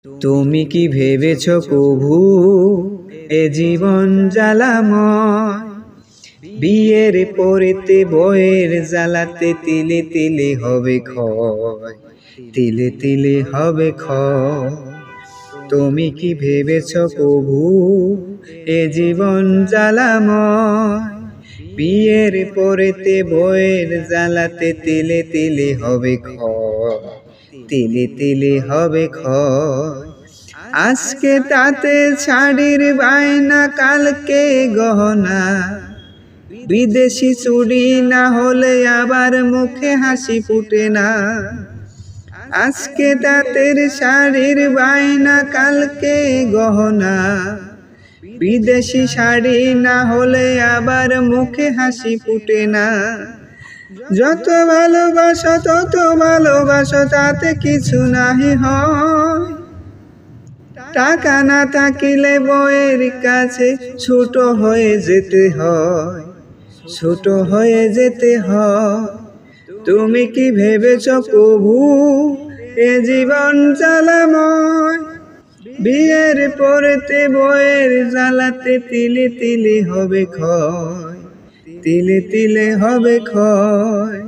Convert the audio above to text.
তুমি কি ভেবেছ কভু এ জীবন জ্বালাময়? বিয়ের পরেতে বয়ের জ্বালাতে তিলে তিলে হবে ক্ষয়, তিলে তিলে হবে ক্ষয়। তুমি কি ভেবেছ কভু এ জীবন জ্বালাময়? বিয়ের পরেতে বয়ের জ্বালাতে তিলে তিলে হবে ক্ষয়, তিলে তিলে হবে ক্ষয়। আজকে তাতে শাড়ির বায়না, কালকে গহনা, বিদেশি চুড়ি না হলে আবার মুখে হাসি ফুটে না। আজকে তাঁতের শাড়ির বায়না, কালকে গহনা, বিদেশি শাড়ি না হলে আবার মুখে হাসি ফুটে না। যত ভালোবাসো তত ভালোবাসো, তাতে কিছু নাহি হয়। টাকা না থাকিলে বউয়ের কাছে ছোট হয়ে যেতে হয়, ছোট হয়ে যেতে হয়। তুমি কি ভেবেছ কভু এ জীবন জ্বালাময়? বিয়ের পরেতে বউয়ের জ্বালাতে তিলে তিলে হবে ক্ষয়, তিলে তিলে হবে ক্ষয়।